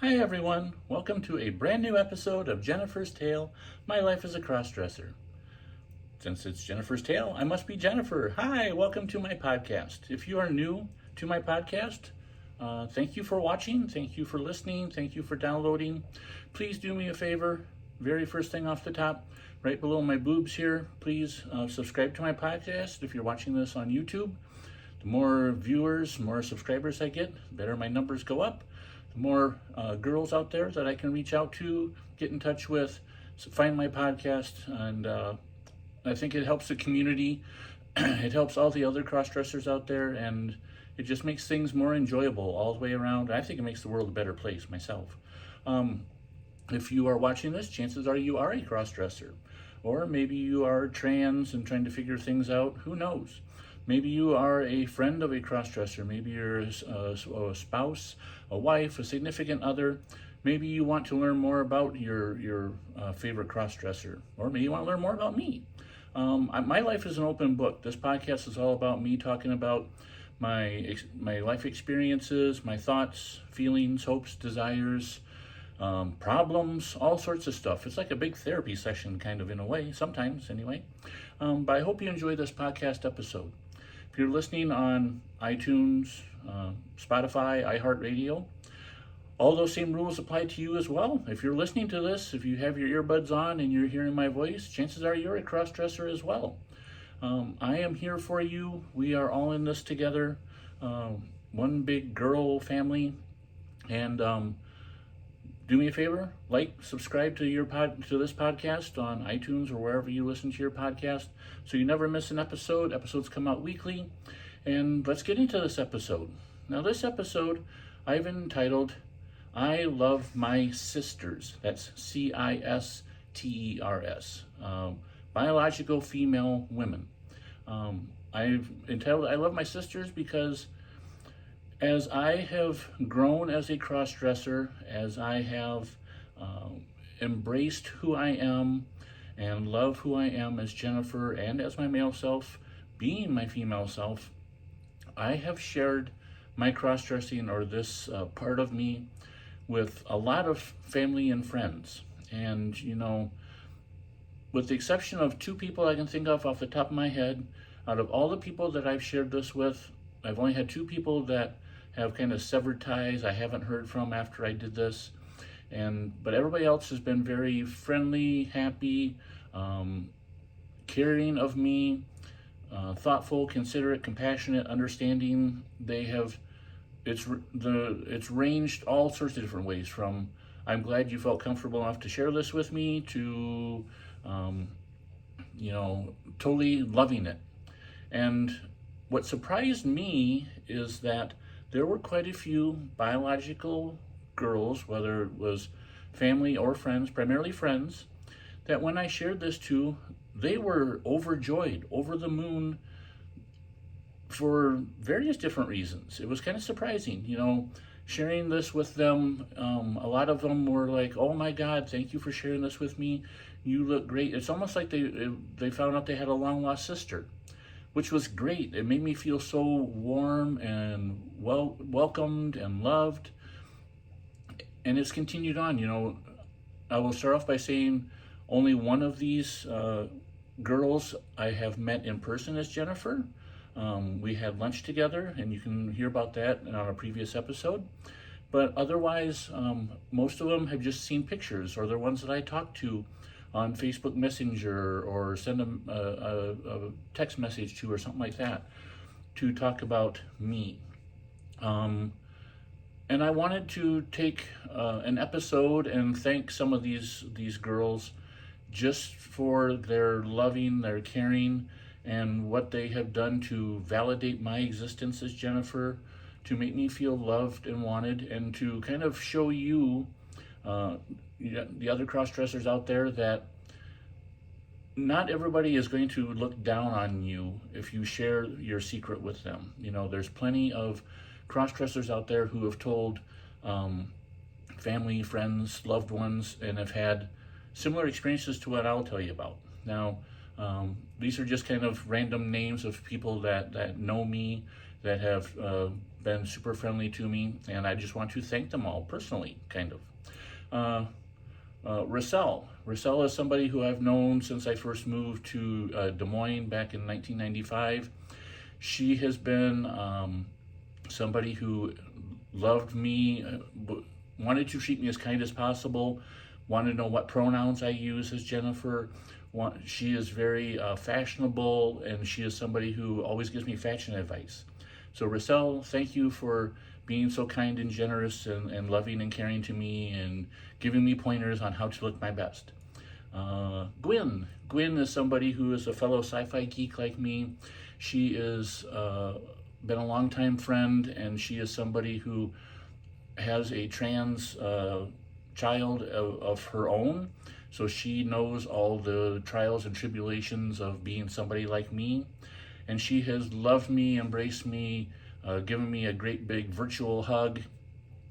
Hi everyone, welcome to a brand new episode of Jennifer's Tale, My Life as a Crossdresser. Since it's Jennifer's Tale, I must be Jennifer. Hi, welcome to my podcast. If you are new to my podcast, thank you for watching, thank you for listening, thank you for downloading. Please do me a favor, very first thing off the top, right below my boobs here, please subscribe to my podcast if you're watching this on YouTube. The more viewers, more subscribers I get, the better my numbers go up. The more girls out there that I can reach out to, get in touch with, find my podcast, and I think it helps the community. It helps all the other cross-dressers out there, and it just makes things more enjoyable all the way around. I think it makes the world a better place myself. If you are watching this, chances are you are a cross-dresser. Or maybe you are trans and trying to figure things out. Who knows? Maybe you are a friend of a crossdresser. Maybe you're a spouse, a wife, a significant other. Maybe you want to learn more about your favorite crossdresser. Or maybe you want to learn more about me. My life is an open book. This podcast is all about me talking about my life experiences, my thoughts, feelings, hopes, desires, problems, all sorts of stuff. It's like a big therapy session, kind of, in a way, sometimes anyway. But I hope you enjoy this podcast episode. If you're listening on iTunes, Spotify, iHeartRadio, all those same rules apply to you as well. If you're listening to this, if you have your earbuds on and you're hearing my voice, chances are you're a crossdresser as well. I am here for you. We are all in this together. One big girl family. And do me a favor, subscribe to this podcast on iTunes or wherever you listen to your podcast, so you never miss an episode. Episodes come out weekly, and let's get into this episode. Now, this episode I've entitled "I Love My Cis-ters." That's Cisters, biological female women. I've entitled "I Love My Cis-ters" because as I have grown as a crossdresser, as I have embraced who I am and love who I am as Jennifer and as my male self, being my female self, I have shared my crossdressing, or this part of me, with a lot of family and friends. And, with the exception of two people I can think of off the top of my head, out of all the people that I've shared this with, I've only had two people that have kind of severed ties I haven't heard from after I did this, but everybody else has been very friendly, happy, caring of me, thoughtful, considerate, compassionate, understanding. It's ranged all sorts of different ways, from "I'm glad you felt comfortable enough to share this with me" to totally loving it. And what surprised me is that there were quite a few biological girls, whether it was family or friends, primarily friends, that when I shared this to, they were overjoyed, over the moon, for various different reasons. It was kind of surprising, sharing this with them. A lot of them were like, "Oh my God, thank you for sharing this with me. You look great." It's almost like they found out they had a long lost sister, which was great. It made me feel so warm and welcomed and loved. And it's continued on. I will start off by saying only one of these girls I have met in person as Jennifer. We had lunch together, and you can hear about that on a previous episode. But otherwise, most of them have just seen pictures, or they're ones that I talked to on Facebook Messenger, or send them a text message to, or something like that, to talk about me. And I wanted to take an episode and thank some of these girls just for their loving, their caring, and what they have done to validate my existence as Jennifer, to make me feel loved and wanted, and to kind of show you, the other cross-dressers out there, that not everybody is going to look down on you if you share your secret with them. There's plenty of cross-dressers out there who have told family, friends, loved ones, and have had similar experiences to what I'll tell you about. Now, these are just kind of random names of people that know me, that have been super friendly to me, and I just want to thank them all personally, kind of. Russell is somebody who I've known since I first moved to Des Moines back in 1995. She has been somebody who loved me, wanted to treat me as kind as possible, wanted to know what pronouns I use as Jennifer. She is very fashionable, and she is somebody who always gives me fashion advice. So Russell, thank you for being so kind and generous and loving and caring to me and giving me pointers on how to look my best. Gwen is somebody who is a fellow sci-fi geek like me. She is been a longtime friend, and she is somebody who has a trans child of her own. So she knows all the trials and tribulations of being somebody like me. And she has loved me, embraced me, given me a great big virtual hug.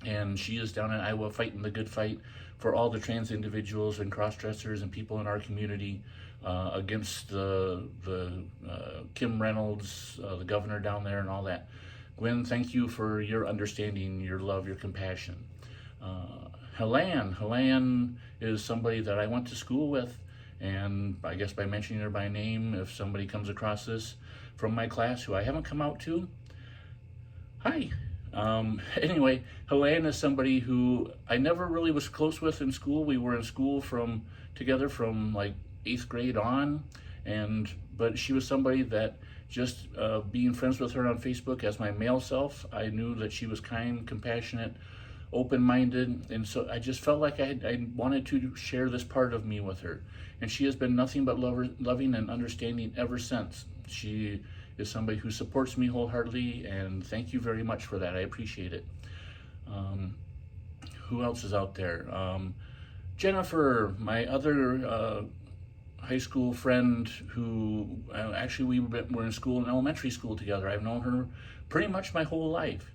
And she is down in Iowa fighting the good fight for all the trans individuals and cross-dressers and people in our community against the Kim Reynolds, the governor down there, and all that. Gwen, thank you for your understanding, your love, your compassion. Helene is somebody that I went to school with, and I guess by mentioning her by name, if somebody comes across this from my class who I haven't come out to, hi. Anyway, Helene is somebody who I never really was close with in school. We were in school together from like 8th grade on, but she was somebody that just being friends with her on Facebook as my male self, I knew that she was kind, compassionate, open-minded, and so I just felt like I wanted to share this part of me with her. And she has been nothing but loving and understanding ever since. She is somebody who supports me wholeheartedly, and thank you very much for that. I appreciate it. Who else is out there? Jennifer, my other high school friend who actually we were in school, in elementary school together. I've known her pretty much my whole life.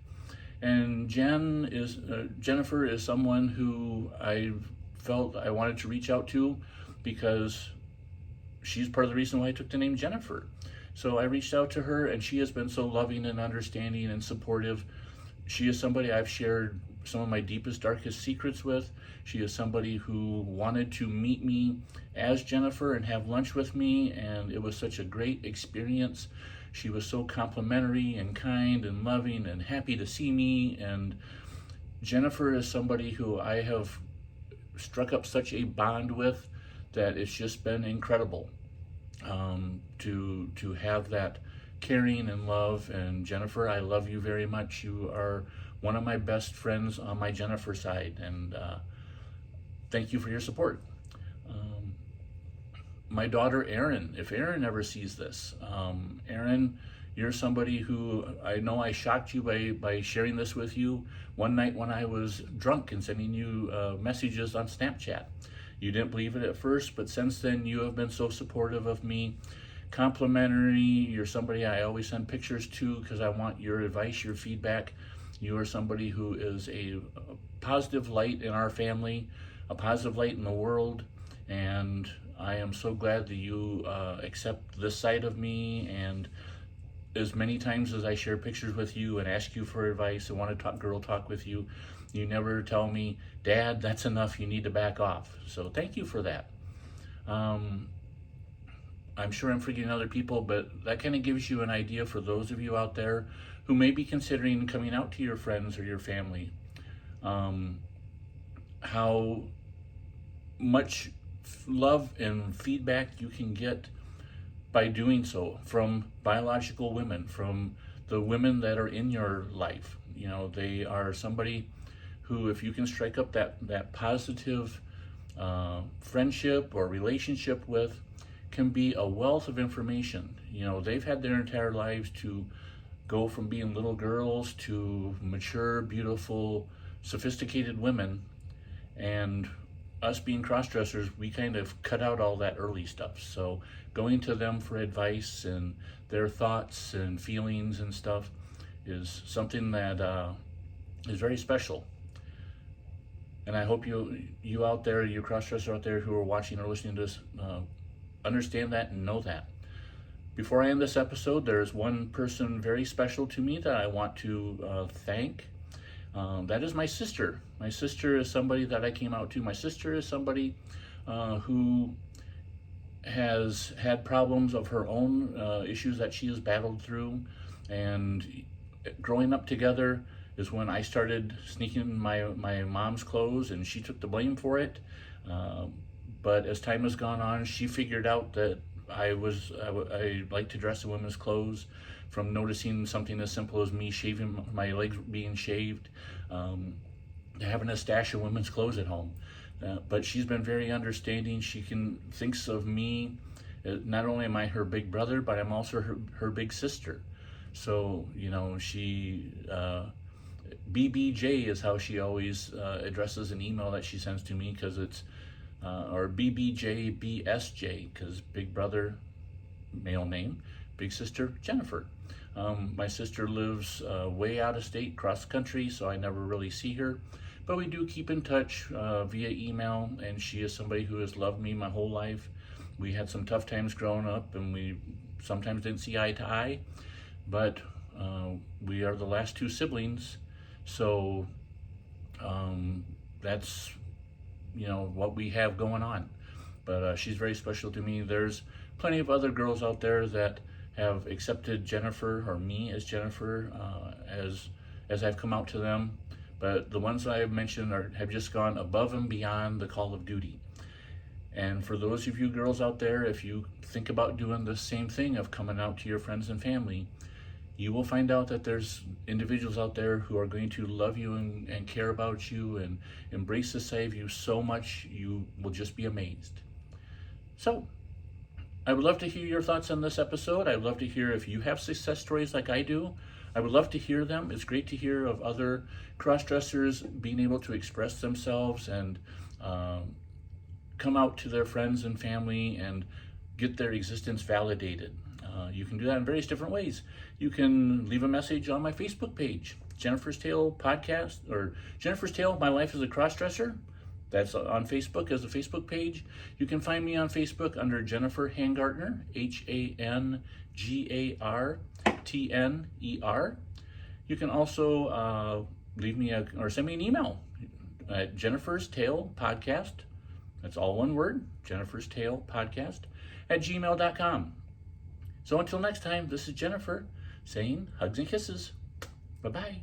And Jennifer is someone who I felt I wanted to reach out to because she's part of the reason why I took the name Jennifer. So I reached out to her, and she has been so loving and understanding and supportive. She is somebody I've shared some of my deepest, darkest secrets with. She is somebody who wanted to meet me as Jennifer and have lunch with me, and it was such a great experience. She was so complimentary and kind and loving and happy to see me. And Jennifer is somebody who I have struck up such a bond with that it's just been incredible to have that caring and love. And Jennifer, I love you very much. You are one of my best friends on my Jennifer side, and thank you for your support. My daughter Erin, if Erin ever sees this, Erin, you're somebody who I know I shocked you by sharing this with you one night when I was drunk and sending you messages on Snapchat. You didn't believe it at first, but since then you have been so supportive of me, complimentary. You're somebody I always send pictures to because I want your advice, your feedback. You are somebody who is a positive light in our family, a positive light in the world, and I am so glad that you accept this side of me. And as many times as I share pictures with you and ask you for advice and want to talk girl talk with you, you never tell me, Dad, that's enough, you need to back off. So thank you for that. I'm sure I'm forgetting other people, but that kind of gives you an idea for those of you out there who may be considering coming out to your friends or your family, how much love and feedback you can get by doing so from biological women, from the women that are in your life. You know, they are somebody who, if you can strike up that positive friendship or relationship with, can be a wealth of information. You know, they've had their entire lives to go from being little girls to mature, beautiful, sophisticated women, and us being cross-dressers, we kind of cut out all that early stuff. So going to them for advice and their thoughts and feelings and stuff is something that is very special. And I hope you out there, you cross-dresser out there who are watching or listening to this, understand that and know that. Before I end this episode, there's one person very special to me that I want to thank. That is my sister. My sister is somebody that I came out to. My sister is somebody who has had problems of her own, issues that she has battled through. And growing up together is when I started sneaking my mom's clothes, and she took the blame for it. But as time has gone on, she figured out that I like to dress in women's clothes, from noticing something as simple as me shaving my legs, being shaved, to having a stash of women's clothes at home. But she's been very understanding. She thinks of me, not only am I her big brother, but I'm also her big sister. So, she, BBJ is how she always addresses an email that she sends to me, because it's, or BBJBSJ, because big brother, male name, big sister, Jennifer. My sister lives way out of state, cross country, so I never really see her. But we do keep in touch via email, and she is somebody who has loved me my whole life. We had some tough times growing up, and we sometimes didn't see eye to eye, but we are the last two siblings, so that's what we have going on. But she's very special to me. There's plenty of other girls out there that have accepted Jennifer, or me as Jennifer, as I've come out to them. But the ones I have mentioned have just gone above and beyond the call of duty. And for those of you girls out there, if you think about doing the same thing of coming out to your friends and family, you will find out that there's individuals out there who are going to love you and care about you and embrace the side of you so much you will just be amazed. So, I would love to hear your thoughts on this episode. I would love to hear if you have success stories like I do. I would love to hear them. It's great to hear of other cross-dressers being able to express themselves and come out to their friends and family and get their existence validated. You can do that in various different ways. You can leave a message on my Facebook page, Jennifer's Tale Podcast, or Jennifer's Tale, My Life as a Crossdresser. That's on Facebook as a Facebook page. You can find me on Facebook under Jennifer Hangartner, HANGARTNER. You can also leave me or send me an email at Jennifer's Tale Podcast. That's all one word, Jennifer's Tale Podcast @gmail.com. So until next time, this is Jennifer saying hugs and kisses. Bye-bye.